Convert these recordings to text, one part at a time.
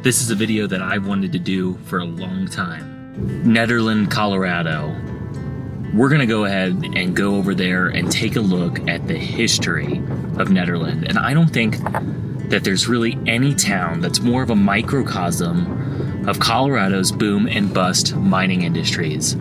This is a video that I've wanted to do for a long time. Nederland, Colorado. We're gonna go ahead and go over there and take a look at the history of Nederland. And I don't think that there's really any town that's more of a microcosm of Colorado's boom and bust mining industries.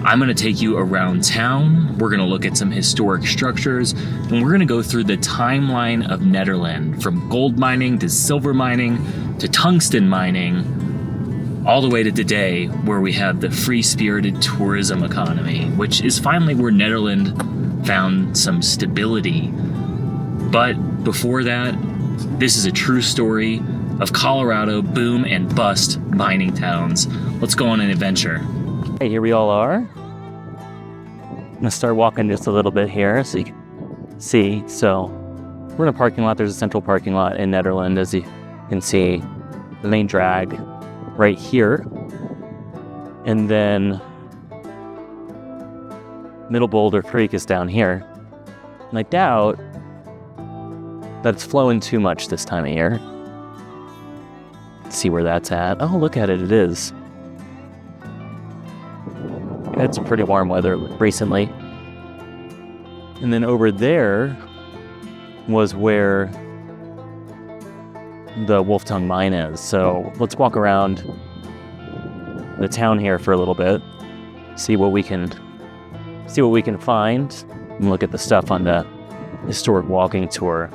I'm gonna take you around town, we're gonna look at some historic structures, and we're gonna go through the timeline of Nederland, from gold mining to silver mining to tungsten mining, all the way to today, where we have the free-spirited tourism economy, which is finally where Nederland found some stability. But before that, this is a true story of Colorado boom and bust mining towns. Let's go on an adventure. Hey, here we all are. I'm gonna start walking just a little bit here so you can see. So we're in a parking lot. There's a central parking lot in Nederland, as you can see. The main drag right here. And then Middle Boulder Creek is down here. And I doubt that it's flowing too much this time of year. Let's see where that's at. Oh, look at it, it is. Had some pretty warm weather recently. And then over there was where the Wolfe Tongue mine is. So let's walk around the town here for a little bit, see what we can find, and look at the stuff on the historic walking tour.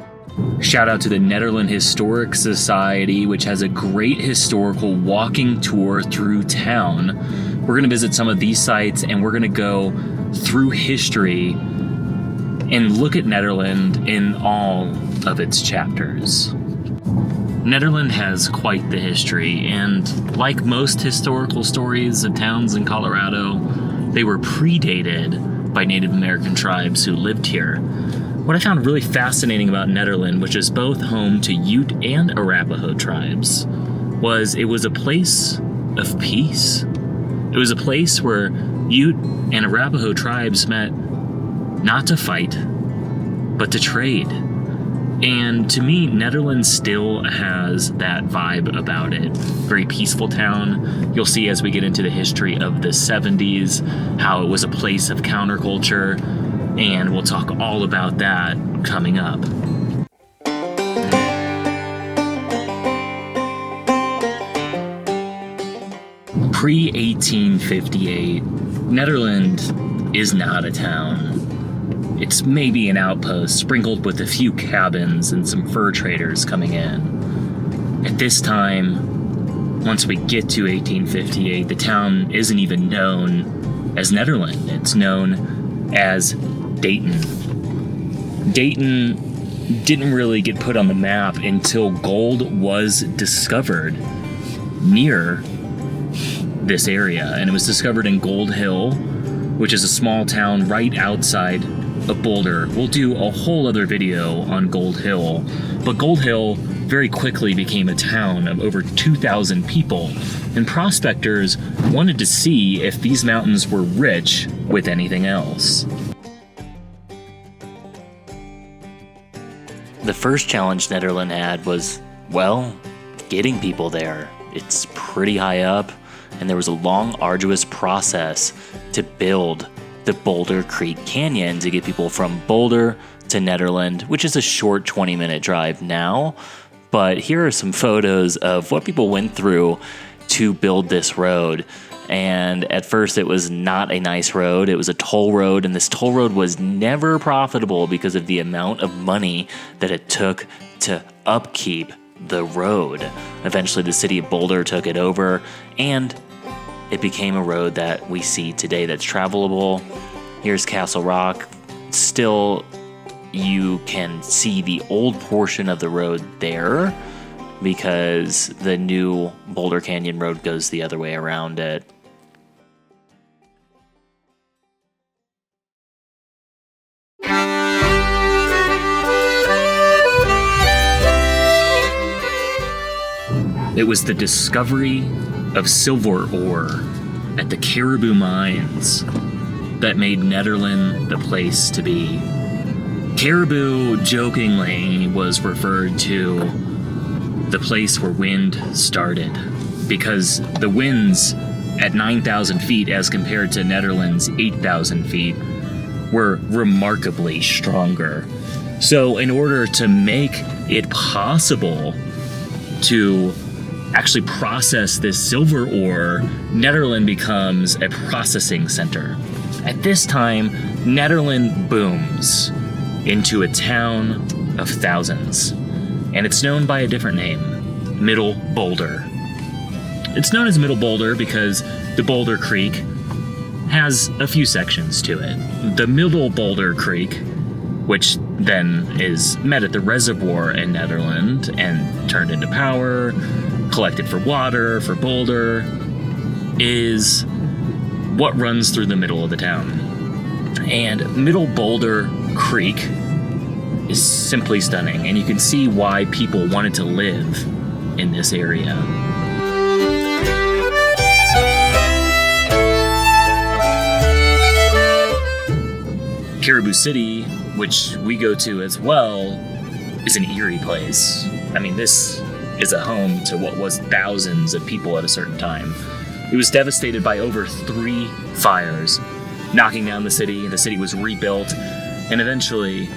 Shout out to the Nederland Historic Society, which has a great historical walking tour through town. We're going to visit some of these sites, and we're going to go through history and look at Nederland in all of its chapters. Nederland has quite the history, and like most historical stories of towns in Colorado, they were predated by Native American tribes who lived here. What I found really fascinating about Nederland, which is both home to Ute and Arapaho tribes, was it was a place of peace. It was a place where Ute and Arapaho tribes met not to fight, but to trade. And to me, Nederland still has that vibe about it. Very peaceful town. You'll see as we get into the history of the 70s, how it was a place of counterculture, and we'll talk all about that coming up. Pre-1858, Nederland is not a town. It's maybe an outpost sprinkled with a few cabins and some fur traders coming in. At this time, once we get to 1858, the town isn't even known as Nederland. It's known as Dayton. Dayton didn't really get put on the map until gold was discovered near this area, and it was discovered in Gold Hill, which is a small town right outside of Boulder. We'll do a whole other video on Gold Hill, but Gold Hill very quickly became a town of over 2,000 people, and prospectors wanted to see if these mountains were rich with anything else. The first challenge Nederland had was, well, getting people there. It's pretty high up, and there was a long, arduous process to build the Boulder Creek Canyon to get people from Boulder to Nederland, which is a short 20-minute drive now. But here are some photos of what people went through to build this road. And at first it was not a nice road. It was a toll road, and this toll road was never profitable because of the amount of money that it took to upkeep the road. Eventually the city of Boulder took it over, and it became a road that we see today that's travelable. Here's Castle Rock. Still, you can see the old portion of the road there because the new Boulder Canyon road goes the other way around it. It was the discovery of silver ore at the Caribou mines that made Nederland the place to be. Caribou, jokingly, was referred to the place where wind started, because the winds at 9,000 feet as compared to Netherlands' 8,000 feet were remarkably stronger. So in order to make it possible to actually process this silver ore, Nederland becomes a processing center. At this time, Nederland booms into a town of thousands, and it's known by a different name, Middle Boulder. It's known as Middle Boulder because the Boulder Creek has a few sections to it. The Middle Boulder Creek, which then is met at the reservoir in Nederland and turned into power, collected for water, for Boulder, is what runs through the middle of the town. And Middle Boulder Creek is simply stunning, and you can see why people wanted to live in this area. Caribou City, which we go to as well, is an eerie place. I mean, this is a home to what was thousands of people at a certain time. It was devastated by over 3 fires, knocking down the city. The city was rebuilt, and eventually,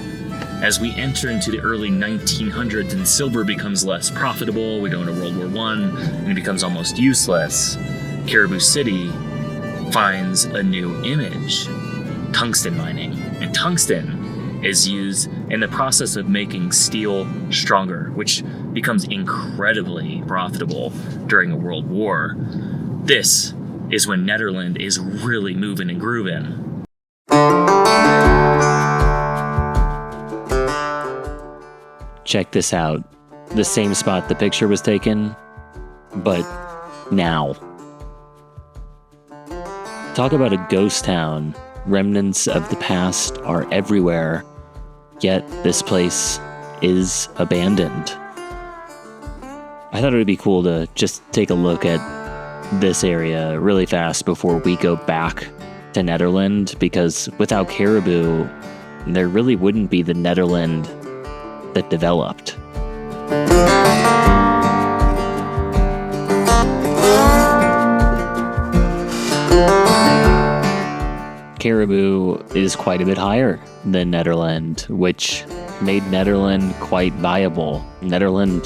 as we enter into the early 1900s and silver becomes less profitable, we go into World War I, and it becomes almost useless, Caribou City finds a new image: tungsten mining. And tungsten is used in the process of making steel stronger, which becomes incredibly profitable during a world war. This is when Nederland is really moving and grooving. Check this out. The same spot the picture was taken, but now. Talk about a ghost town. Remnants of the past are everywhere, yet this place is abandoned. I thought it would be cool to just take a look at this area really fast before we go back to Nederland, because without Caribou, there really wouldn't be the Nederland that developed. Caribou is quite a bit higher than Nederland, which made Nederland quite viable. Nederland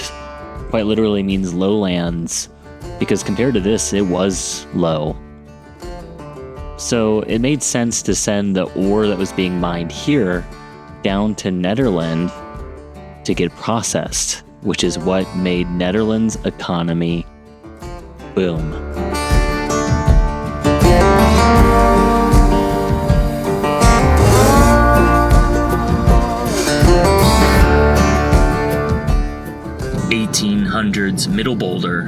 quite literally means lowlands, because compared to this, it was low. So it made sense to send the ore that was being mined here down to Nederland to get processed, which is what made Nederland's economy boom. Middle Boulder.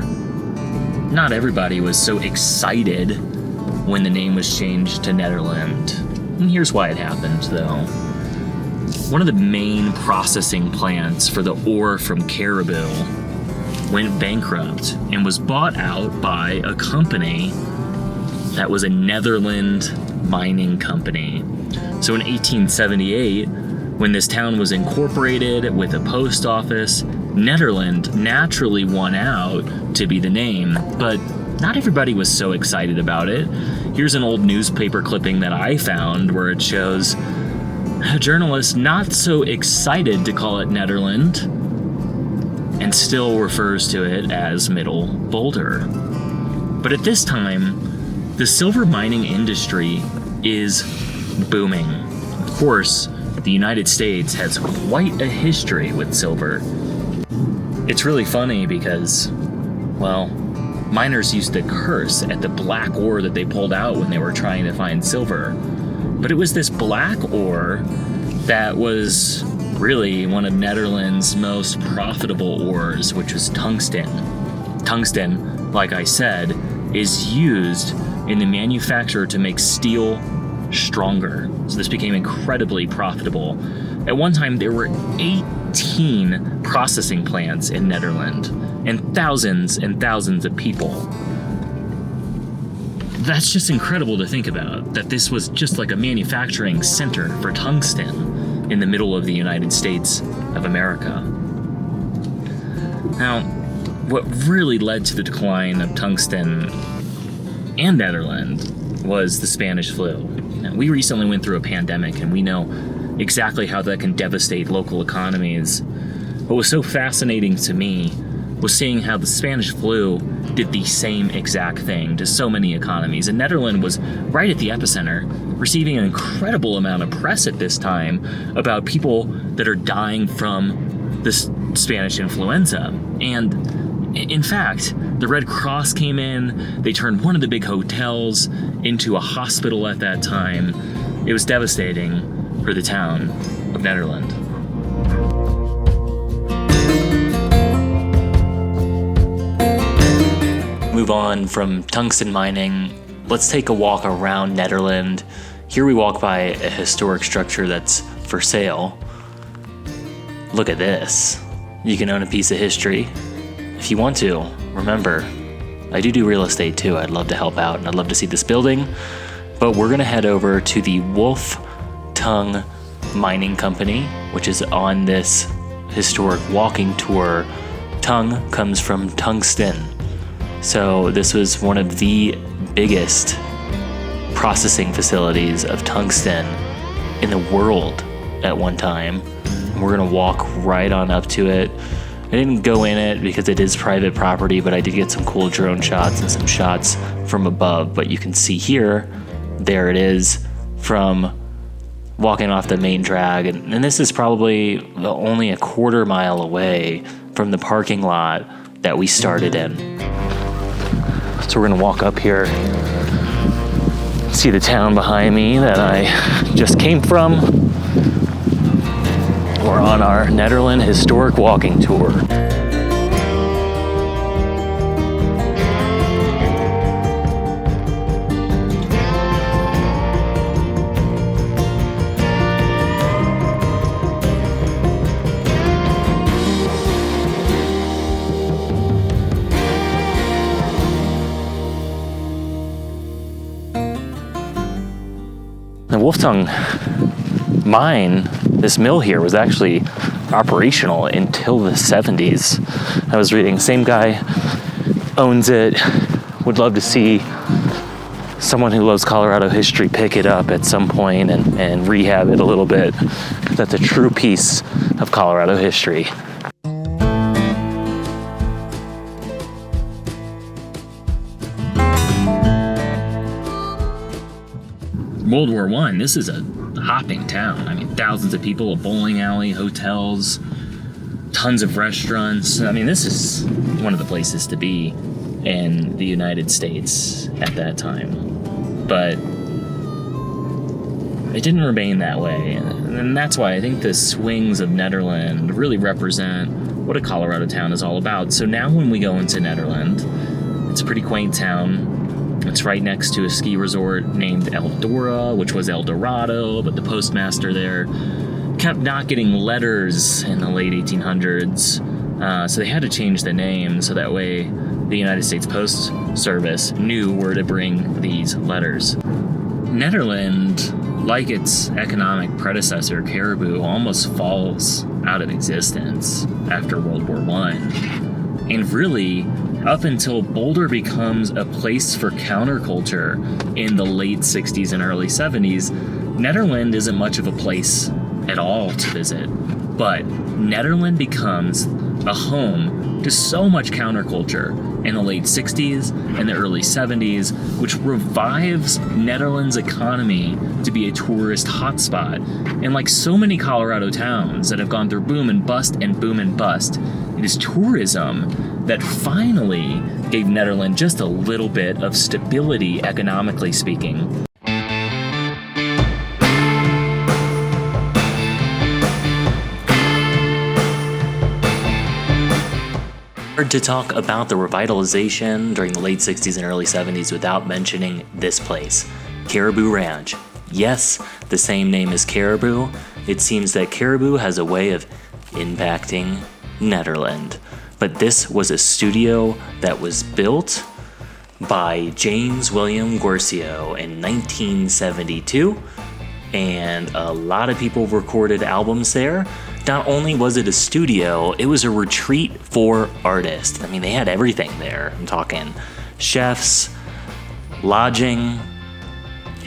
Not everybody was so excited when the name was changed to Nederland. And here's why it happened, though. One of the main processing plants for the ore from Caribou went bankrupt and was bought out by a company that was a Netherland mining company. So in 1878, when this town was incorporated with a post office, Nederland naturally won out to be the name, but not everybody was so excited about it. Here's an old newspaper clipping that I found where it shows a journalist not so excited to call it Nederland and still refers to it as Middle Boulder. But at this time, the silver mining industry is booming. Of course, the United States has quite a history with silver. It's really funny because, well, miners used to curse at the black ore that they pulled out when they were trying to find silver. But it was this black ore that was really one of Nederland's most profitable ores, which was tungsten. Tungsten, like I said, is used in the manufacture to make steel stronger. So this became incredibly profitable. At one time, there were 18 processing plants in Nederland and thousands of people. That's just incredible to think about, that this was just like a manufacturing center for tungsten in the middle of the United States of America. Now, what really led to the decline of Tungsten and Nederland was the Spanish flu. Now, we recently went through a pandemic, and we know exactly how that can devastate local economies. What was so fascinating to me was seeing how the Spanish flu did the same exact thing to so many economies. And Nederland was right at the epicenter, receiving an incredible amount of press at this time about people that are dying from this Spanish influenza. And in fact, the Red Cross came in, they turned one of the big hotels into a hospital at that time. It was devastating for the town of Nederland. Move on from tungsten mining, let's take a walk around Nederland. Here we walk by a historic structure that's for sale. Look at this. You can own a piece of history if you want to. Remember, I do real estate too. I'd love to help out and I'd love to see this building. But we're gonna head over to the Wolfe Tongue Mining Company, which is on this historic walking tour. Tongue comes from tungsten. So this was one of the biggest processing facilities of tungsten in the world at one time. We're gonna walk right on up to it. I didn't go in it because it is private property, but I did get some cool drone shots and some shots from above. But you can see here, there it is from walking off the main drag. And this is probably only a quarter mile away from the parking lot that we started in. So we're gonna walk up here, see the town behind me that I just came from. We're on our Nederland historic walking tour. The Wolfe Tongue mine, this mill here, was actually operational until the 70s. I was reading, same guy owns it. Would love to see someone who loves Colorado history pick it up at some point and rehab it a little bit. That's a true piece of Colorado history. World War I, this is a hopping town. I mean, thousands of people, a bowling alley, hotels, tons of restaurants. I mean, this is one of the places to be in the United States at that time. But it didn't remain that way. And that's why I think the swings of Nederland really represent what a Colorado town is all about. So now when we go into Nederland, it's a pretty quaint town. It's right next to a ski resort named Eldora, which was El Dorado, but the postmaster there kept not getting letters in the late 1800s. So they had to change the name so that way the United States Post Service knew where to bring these letters. Nederland, like its economic predecessor, Caribou, almost falls out of existence after World War I. And really, up until Boulder becomes a place for counterculture in the late 60s and early 70s, Nederland isn't much of a place at all to visit. But Nederland becomes a home to so much counterculture in the late 60s and the early 70s, which revives Nederland's economy to be a tourist hotspot. And like so many Colorado towns that have gone through boom and bust and boom and bust, it is tourism that finally gave Nederland just a little bit of stability economically speaking. Hard to talk about the revitalization during the late 60s and early 70s without mentioning this place, Caribou Ranch. Yes, the same name as Caribou. It seems that Caribou has a way of impacting Nederland. But this was a studio that was built by James William Guercio in 1972, and a lot of people recorded albums there. Not only was it a studio, it was a retreat for artists. I mean, they had everything there. I'm talking chefs, lodging,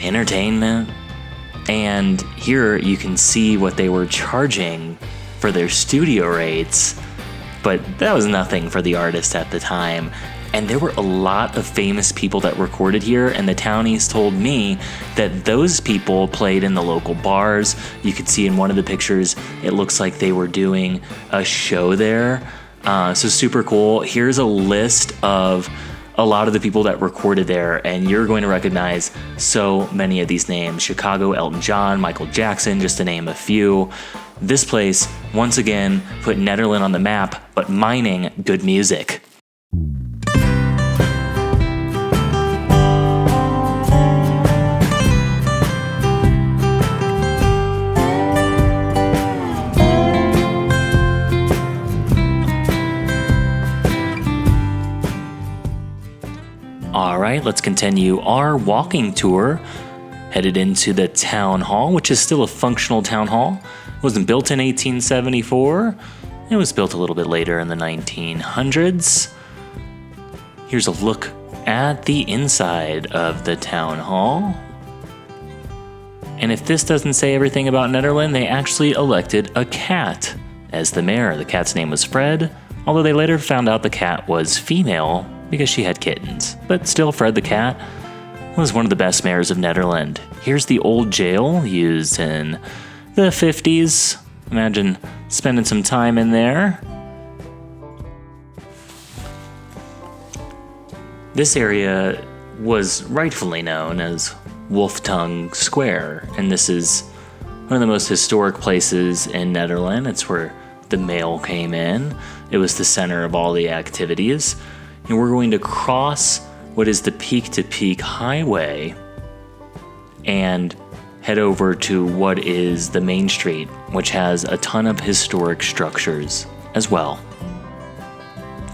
entertainment, and here you can see what they were charging for their studio rates, but that was nothing for the artists at the time. And there were a lot of famous people that recorded here, and the townies told me that those people played in the local bars. You could see in one of the pictures, it looks like they were doing a show there. So super cool. Here's a list of a lot of the people that recorded there, and you're going to recognize so many of these names. Chicago, Elton John, Michael Jackson, just to name a few. This place, once again, put Nederland on the map, but mining good music. All right, let's continue our walking tour. Headed into the town hall, which is still a functional town hall. It wasn't built in 1874. It was built a little bit later in the 1900s. Here's a look at the inside of the town hall. And if this doesn't say everything about Nederland, they actually elected a cat as the mayor. The cat's name was Fred, although they later found out the cat was female because she had kittens. But still, Fred the cat was one of the best mayors of Nederland. Here's the old jail used in the 50s. Imagine spending some time in there. This area was rightfully known as Wolfe Tongue Square, and this is one of the most historic places in Nederland. It's where the mail came in. It was the center of all the activities. And we're going to cross what is the peak-to-peak highway and head over to what is the main street, which has a ton of historic structures as well.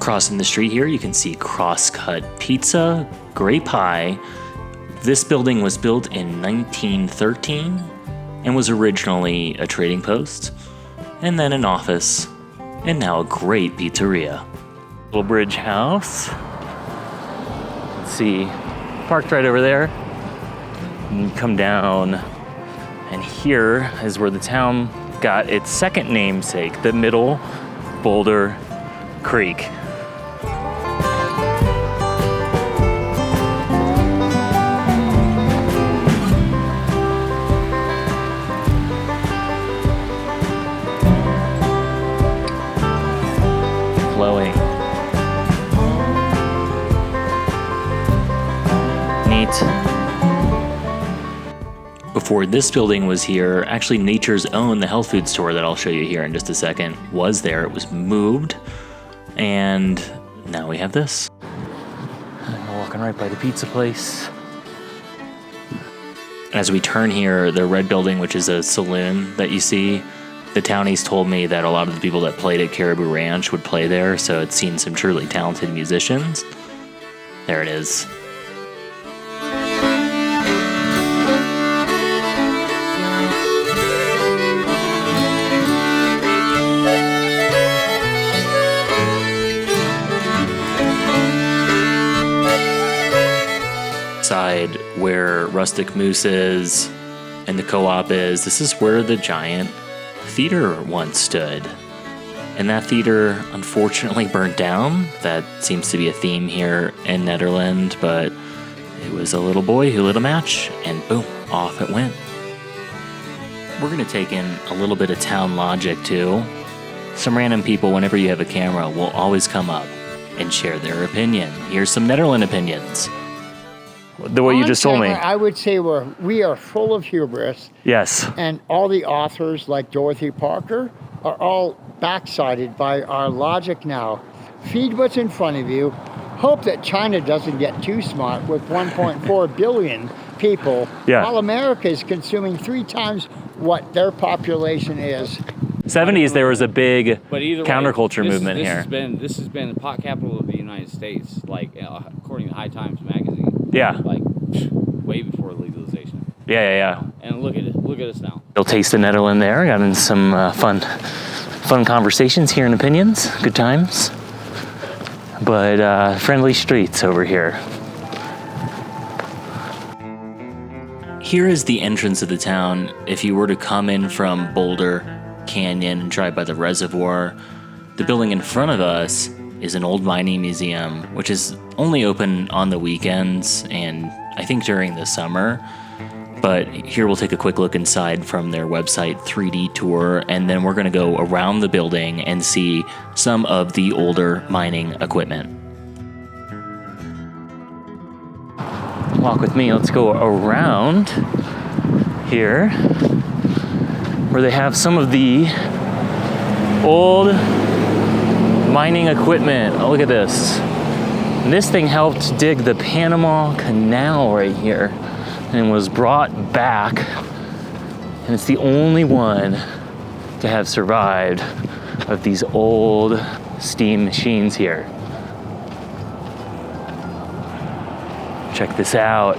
Crossing the street here, you can see Crosscut Pizza, great pie. This building was built in 1913 and was originally a trading post, and then an office, and now a great pizzeria. Little bridge house. Let's see, parked right over there. And you come down, and here is where the town got its second namesake, the Middle Boulder Creek. Flowing. Before this building was here, actually Nature's Own, the health food store that I'll show you here in just a second, was there. It was moved, and now we have this. We're walking right by the pizza place. As we turn here, the red building, which is a saloon that you see, the townies told me that a lot of the people that played at Caribou Ranch would play there, so it's seen some truly talented musicians. There it is. Side where Rustic Moose is and the co-op is, this is where the giant theater once stood. And that theater unfortunately burnt down. That seems to be a theme here in Nederland, but it was a little boy who lit a match and boom, off it went. We're gonna take in a little bit of town logic too. Some random people, whenever you have a camera, will always come up and share their opinion. Here's some Nederland opinions. The way you just told me. I would say we are full of hubris. Yes. And all the authors like Dorothy Parker are all backsided by our logic now. Feed what's in front of you. Hope that China doesn't get too smart with 1.4 billion people, while America is consuming 3 times what their population is. 70s, there was a big counterculture movement here. This has been the pot capital of the United States, like according to High Times magazine. Yeah. Like way before legalization. Yeah. And look at us now. Little taste of Nederland there. Got in some fun fun conversations, hearing opinions, good times. But friendly streets over here. Here is the entrance of the town. If you were to come in from Boulder Canyon and drive by the reservoir, the building in front of us is an old mining museum, which is only open on the weekends and I think during the summer. But here we'll take a quick look inside from their website 3D tour, and then we're going to go around the building and see some of the older mining equipment. Walk with me, let's go around here where they have some of the old mining equipment. Oh, look at this. And this thing helped dig the Panama Canal right here and was brought back. And it's the only one to have survived of these old steam machines here. Check this out.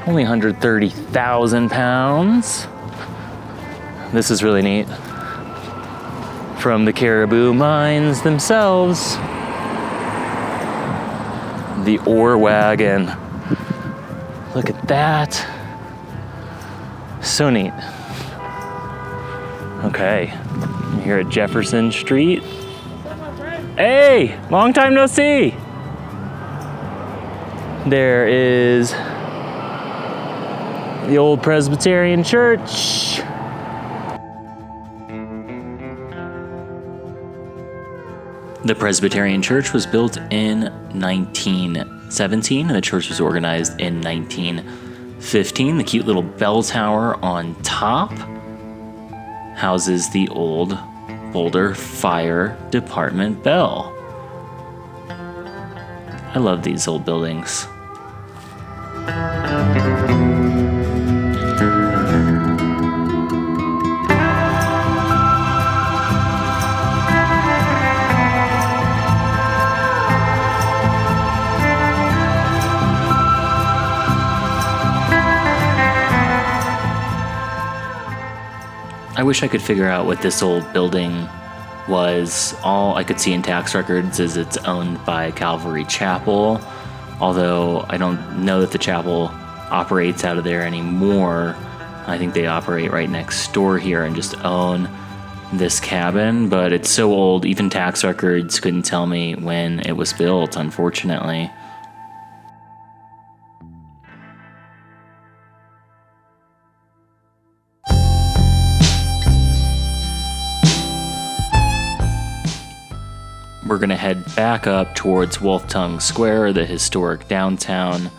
Only 130,000 pounds. This is really neat. From the Caribou mines themselves. The ore wagon. Look at that. So neat. Okay, we're here at Jefferson Street. Hey, long time no see. There is the old Presbyterian church. The Presbyterian Church was built in 1917, and the church was organized in 1915. The cute little bell tower on top houses the old Boulder Fire Department bell. I love these old buildings. I wish I could figure out what this old building was. All I could see in tax records is it's owned by Calvary Chapel, although I don't know that the chapel operates out of there anymore. I think they operate right next door here and just own this cabin, but it's so old, even tax records couldn't tell me when it was built, unfortunately. We're going to head back up towards Wolfe Tongue Square, the historic downtown,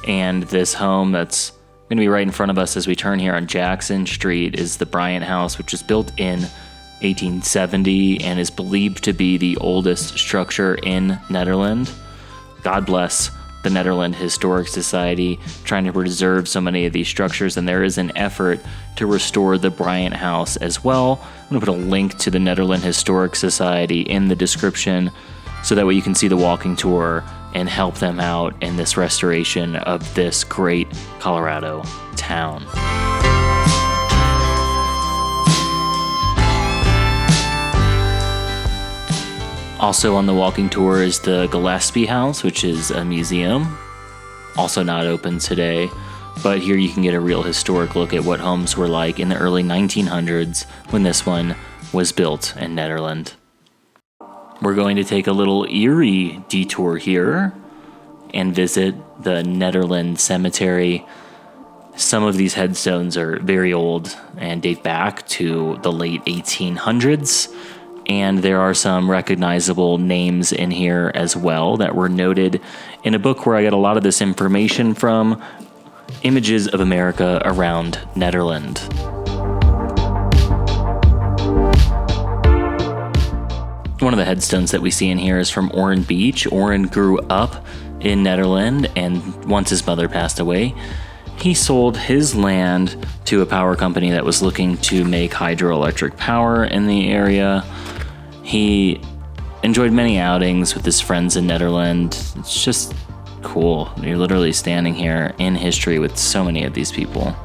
and this home that's going to be right in front of us as we turn here on Jackson Street is the Bryant House, which was built in 1870 and is believed to be the oldest structure in Nederland. God bless the Nederland Historic Society trying to preserve so many of these structures, and there is an effort to restore the Bryant House as well. I'm going to put a link to the Nederland Historic Society in the description so that way you can see the walking tour and help them out in this restoration of this great Colorado town. Also on the walking tour is the Gillespie House, which is a museum, also not open today, but here you can get a real historic look at what homes were like in the early 1900s when this one was built in Nederland. We're going to take a little eerie detour here and visit the Nederland Cemetery. Some of these headstones are very old and date back to the late 1800s. And there are some recognizable names in here as well that were noted in a book where I got a lot of this information from, Images of America Around Nederland. One of the headstones that we see in here is from Orrin Beach. Orrin grew up in Nederland, and once his mother passed away, he sold his land to a power company that was looking to make hydroelectric power in the area. He enjoyed many outings with his friends in Nederland. It's just cool. You're literally standing here in history with so many of these people.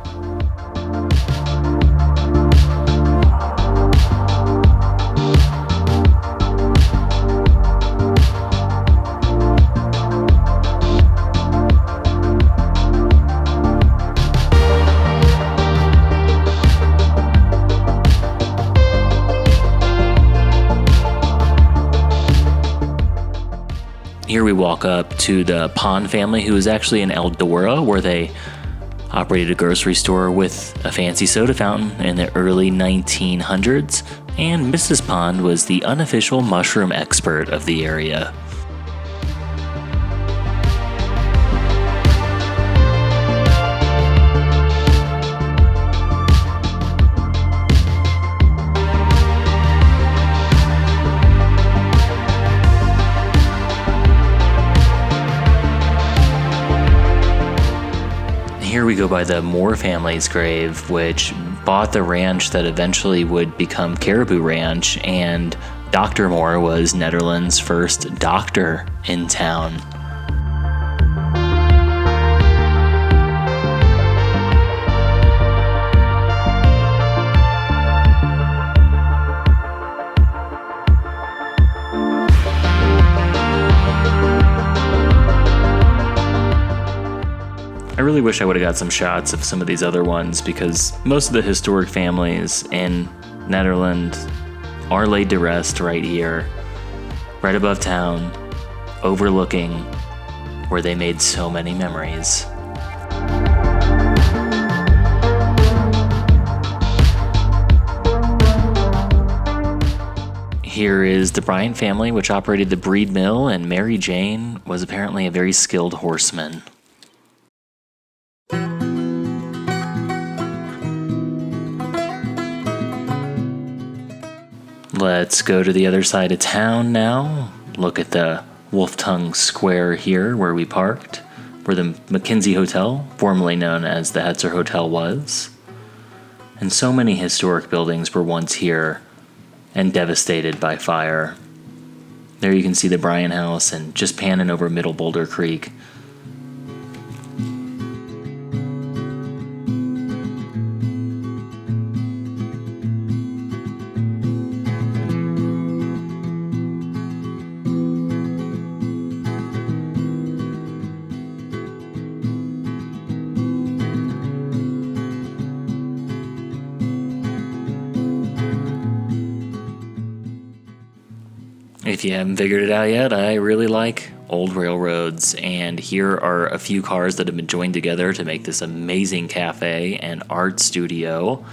Here we walk up to the Pond family, who is actually in Eldora, where they operated a grocery store with a fancy soda fountain in the early 1900s, and Mrs. Pond was the unofficial mushroom expert of the area. Here we go by the Moore family's grave, which bought the ranch that eventually would become Caribou Ranch, and Dr. Moore was Nederland's first doctor in town. I really wish I would have got some shots of some of these other ones, because most of the historic families in Nederland are laid to rest right here, right above town, overlooking where they made so many memories. Here is the Bryant family, which operated the Breed Mill, and Mary Jane was apparently a very skilled horseman. Let's go to the other side of town now. Look at the Wolfe Tongue Square here where we parked, where the McKinsey Hotel, formerly known as the Hetzer Hotel, was. And so many historic buildings were once here and devastated by fire. There you can see the Bryan House, and just panning over Middle Boulder Creek. If you haven't figured it out yet, I really like old railroads, and here are a few cars that have been joined together to make this amazing cafe and art studio.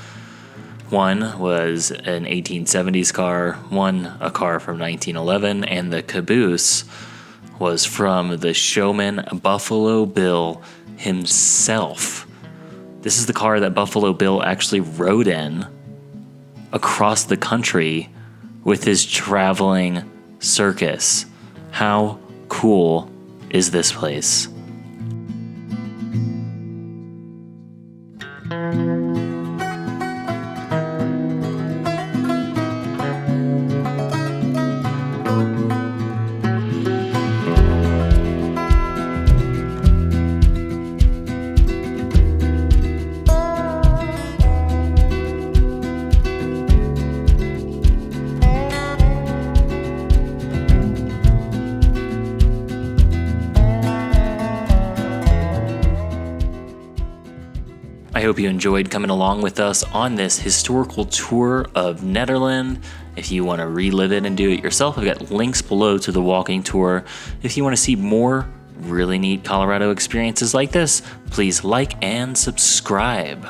One was an 1870s car, one a car from 1911, and the caboose was from the showman Buffalo Bill himself. This is the car that Buffalo Bill actually rode in across the country with his traveling circus. How cool is this place? I hope you enjoyed coming along with us on this historical tour of Nederland. If you want to relive it and do it yourself, I've got links below to the walking tour. If you want to see more really neat Colorado experiences like this, please like and subscribe.